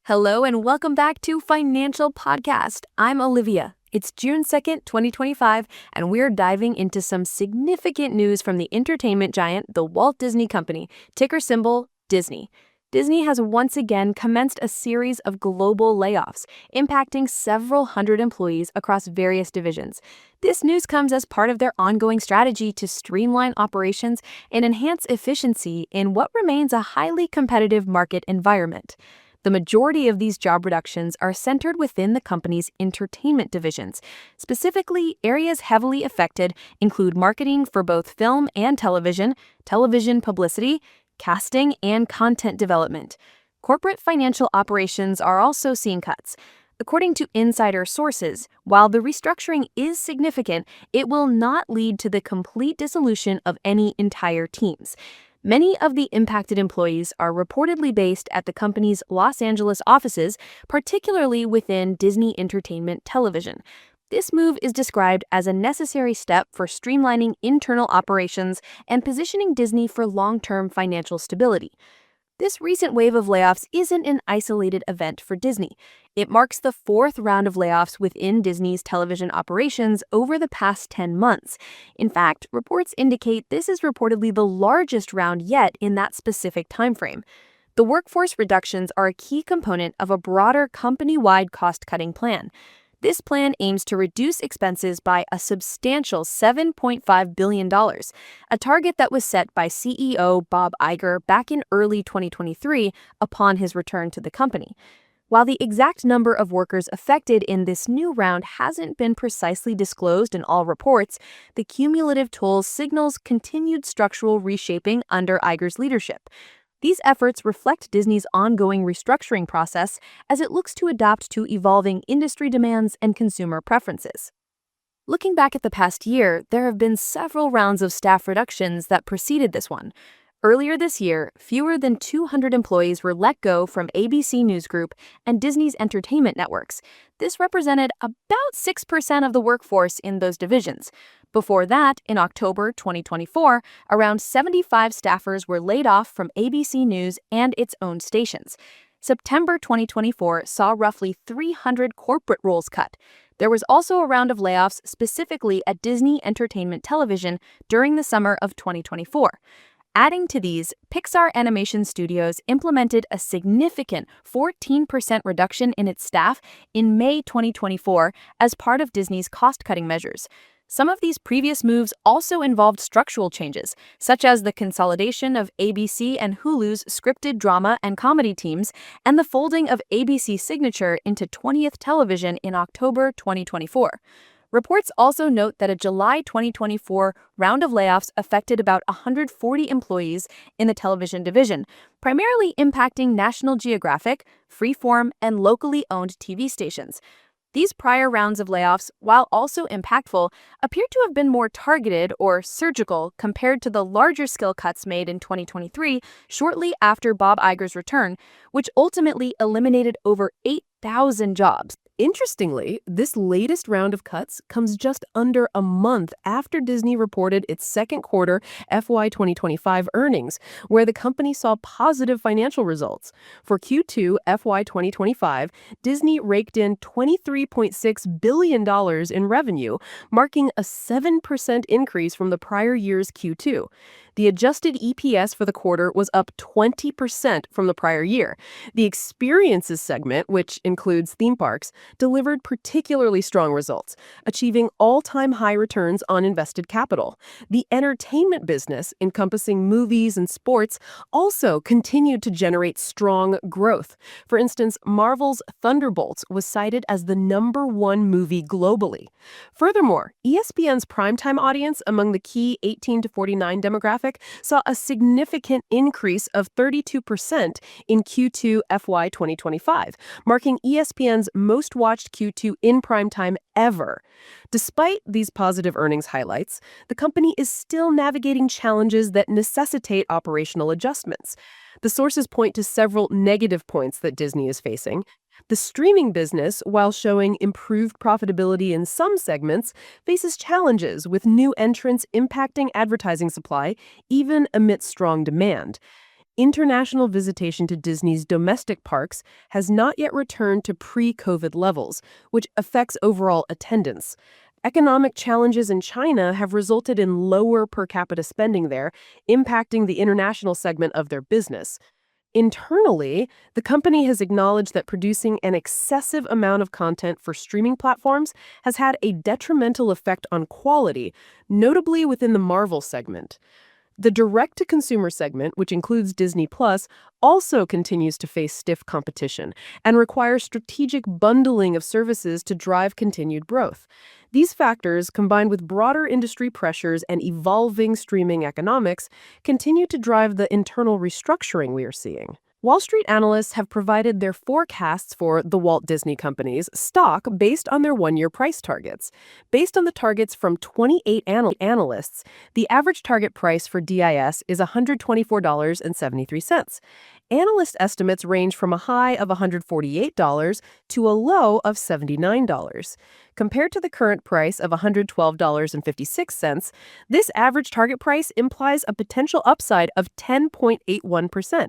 Hello and welcome back to Financial Podcast. I'm Olivia. It's June 2nd, 2025, and we're diving into some significant news from the entertainment giant, the Walt Disney Company, ticker symbol Disney. Disney has once again commenced a series of global layoffs, impacting several hundred employees across various divisions. This news comes as part of their ongoing strategy to streamline operations and enhance efficiency in what remains a highly competitive market environment. The majority of these job reductions are centered within the company's entertainment divisions. Specifically, areas heavily affected include marketing for both film and television, television publicity, casting, and content development. Corporate financial operations are also seeing cuts. According to insider sources, while the restructuring is significant, it will not lead to the complete dissolution of any entire teams. Many of the impacted employees are reportedly based at the company's Los Angeles offices, particularly within Disney Entertainment Television. This move is described as a necessary step for streamlining internal operations and positioning Disney for long-term financial stability. This recent wave of layoffs isn't an isolated event for Disney. It marks the fourth round of layoffs within Disney's television operations over the past 10 months. In fact, reports indicate this is reportedly the largest round yet in that specific timeframe. The workforce reductions are a key component of a broader company-wide cost-cutting plan. This plan aims to reduce expenses by a substantial $7.5 billion, a target that was set by CEO Bob Iger back in early 2023 upon his return to the company. While the exact number of workers affected in this new round hasn't been precisely disclosed in all reports, the cumulative toll signals continued structural reshaping under Iger's leadership. These efforts reflect Disney's ongoing restructuring process as it looks to adapt to evolving industry demands and consumer preferences. Looking back at the past year, there have been several rounds of staff reductions that preceded this one. Earlier this year, fewer than 200 employees were let go from ABC News Group and Disney's entertainment networks. This represented about 6% of the workforce in those divisions. Before that, in October 2024, around 75 staffers were laid off from ABC News and its own stations. September 2024 saw roughly 300 corporate roles cut. There was also a round of layoffs specifically at Disney Entertainment Television during the summer of 2024. Adding to these, Pixar Animation Studios implemented a significant 14% reduction in its staff in May 2024 as part of Disney's cost-cutting measures. Some of these previous moves also involved structural changes, such as the consolidation of ABC and Hulu's scripted drama and comedy teams and the folding of ABC Signature into 20th Television in October 2024. Reports also note that a July 2024 round of layoffs affected about 140 employees in the television division, primarily impacting National Geographic, Freeform, and locally owned TV stations. These prior rounds of layoffs, while also impactful, appear to have been more targeted or surgical compared to the larger-scale cuts made in 2023 shortly after Bob Iger's return, which ultimately eliminated over 8,000 jobs. Interestingly, this latest round of cuts comes just under a month after Disney reported its second quarter FY 2025 earnings, where the company saw positive financial results. For Q2 FY 2025, Disney raked in $23.6 billion in revenue, marking a 7% increase from the prior year's Q2. The adjusted EPS for the quarter was up 20% from the prior year. The experiences segment, which includes theme parks, delivered particularly strong results, achieving all-time high returns on invested capital. The entertainment business, encompassing movies and sports, also continued to generate strong growth. For instance, Marvel's Thunderbolts was cited as the #1 movie globally. Furthermore, ESPN's primetime audience among the key 18 to 49 demographic saw a significant increase of 32% in Q2 FY 2025, marking ESPN's most-watched Q2 in primetime ever. Despite these positive earnings highlights, the company is still navigating challenges that necessitate operational adjustments. The sources point to several negative points that Disney is facing. The streaming business, while showing improved profitability in some segments, faces challenges with new entrants impacting advertising supply, even amidst strong demand. International visitation to Disney's domestic parks has not yet returned to pre-COVID levels, which affects overall attendance. Economic challenges in China have resulted in lower per capita spending there, impacting the international segment of their business. Internally, the company has acknowledged that producing an excessive amount of content for streaming platforms has had a detrimental effect on quality, notably within the Marvel segment. The direct-to-consumer segment, which includes Disney Plus, also continues to face stiff competition and requires strategic bundling of services to drive continued growth. These factors, combined with broader industry pressures and evolving streaming economics, continue to drive the internal restructuring we are seeing. Wall Street analysts have provided their forecasts for the Walt Disney Company's stock based on their one-year price targets. Based on the targets from 28 analysts, the average target price for DIS is $124.73. Analyst estimates range from a high of $148 to a low of $79. Compared to the current price of $112.56, this average target price implies a potential upside of 10.81%.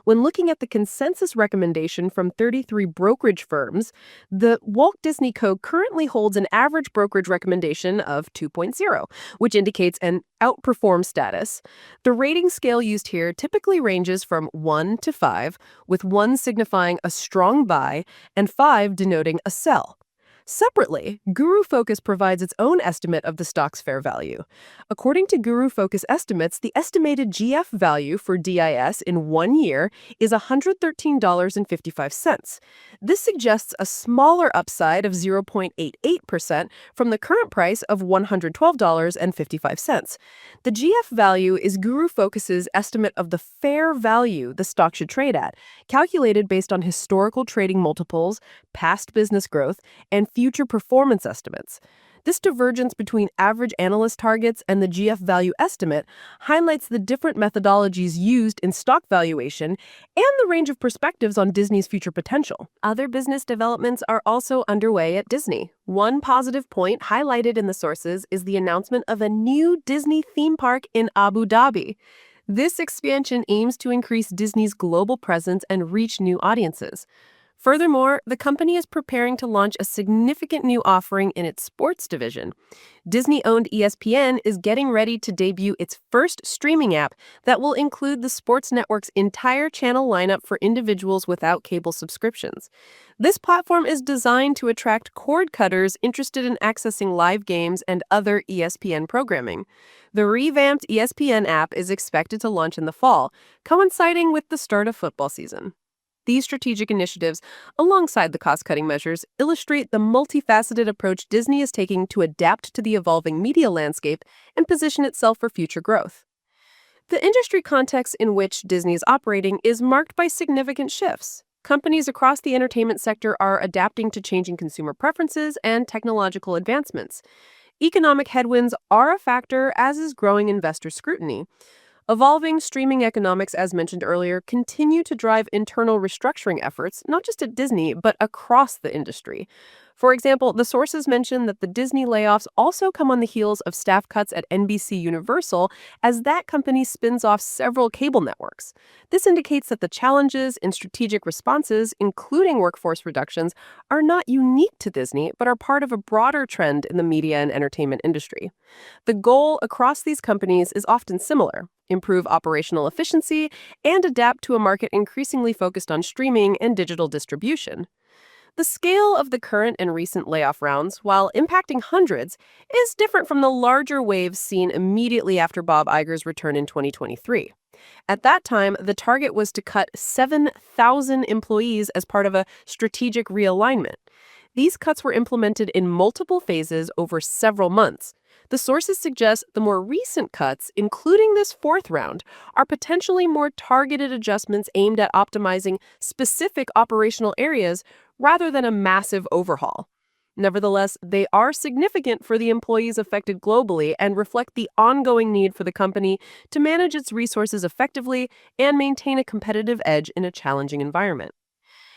When looking at the consensus recommendation from 33 brokerage firms, the Walt Disney Co. currently holds an average brokerage recommendation of 2.0, which indicates an outperform status. The rating scale used here typically ranges from 1 to 5, with 1 signifying a strong buy and 5 denoting a sell. Separately, Guru Focus provides its own estimate of the stock's fair value. According to Guru Focus estimates, the estimated GF value for DIS in 1 year is $113.55. This suggests a smaller upside of 0.88% from the current price of $112.55. The GF value is Guru Focus's estimate of the fair value the stock should trade at, calculated based on historical trading multiples, past business growth, and future performance estimates. This divergence between average analyst targets and the GF value estimate highlights the different methodologies used in stock valuation and the range of perspectives on Disney's future potential. Other business developments are also underway at Disney. One positive point highlighted in the sources is the announcement of a new Disney theme park in Abu Dhabi. This expansion aims to increase Disney's global presence and reach new audiences. Furthermore, the company is preparing to launch a significant new offering in its sports division. Disney-owned ESPN is getting ready to debut its first streaming app that will include the sports network's entire channel lineup for individuals without cable subscriptions. This platform is designed to attract cord cutters interested in accessing live games and other ESPN programming. The revamped ESPN app is expected to launch in the fall, coinciding with the start of football season. These strategic initiatives, alongside the cost-cutting measures, illustrate the multifaceted approach Disney is taking to adapt to the evolving media landscape and position itself for future growth. The industry context in which Disney is operating is marked by significant shifts. Companies across the entertainment sector are adapting to changing consumer preferences and technological advancements. Economic headwinds are a factor, as is growing investor scrutiny. Evolving streaming economics, as mentioned earlier, continue to drive internal restructuring efforts, not just at Disney, but across the industry. For example, the sources mention that the Disney layoffs also come on the heels of staff cuts at NBC Universal as that company spins off several cable networks. This indicates that the challenges in strategic responses, including workforce reductions, are not unique to Disney, but are part of a broader trend in the media and entertainment industry. The goal across these companies is often similar: improve operational efficiency and adapt to a market increasingly focused on streaming and digital distribution. The scale of the current and recent layoff rounds, while impacting hundreds, is different from the larger waves seen immediately after Bob Iger's return in 2023. At that time, the target was to cut 7,000 employees as part of a strategic realignment. These cuts were implemented in multiple phases over several months. The sources suggest the more recent cuts, including this fourth round, are potentially more targeted adjustments aimed at optimizing specific operational areas rather than a massive overhaul. Nevertheless, they are significant for the employees affected globally and reflect the ongoing need for the company to manage its resources effectively and maintain a competitive edge in a challenging environment.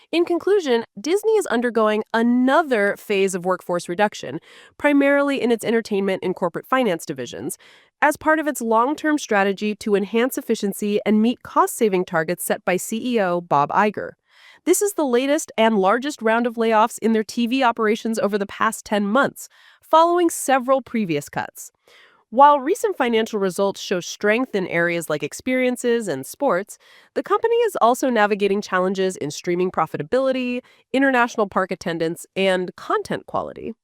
In conclusion, Disney is undergoing another phase of workforce reduction, primarily in its entertainment and corporate finance divisions, as part of its long-term strategy to enhance efficiency and meet cost-saving targets set by CEO Bob Iger. This is the latest and largest round of layoffs in their TV operations over the past 10 months, following several previous cuts. While recent financial results show strength in areas like experiences and sports, the company is also navigating challenges in streaming profitability, international park attendance, and content quality.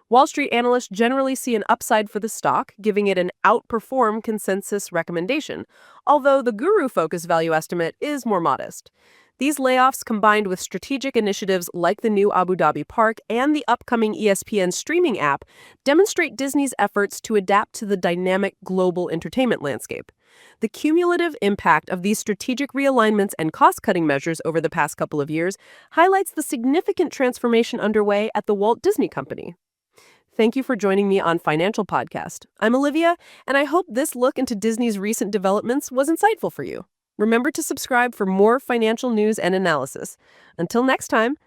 Wall Street analysts generally see an upside for the stock, giving it an outperform consensus recommendation, although the Guru Focus value estimate is more modest. These layoffs, combined with strategic initiatives like the new Abu Dhabi park and the upcoming ESPN streaming app, demonstrate Disney's efforts to adapt to the dynamic global entertainment landscape. The cumulative impact of these strategic realignments and cost-cutting measures over the past couple of years highlights the significant transformation underway at the Walt Disney Company. Thank you for joining me on Financial Podcast. I'm Olivia, and I hope this look into Disney's recent developments was insightful for you. Remember to subscribe for more financial news and analysis. Until next time,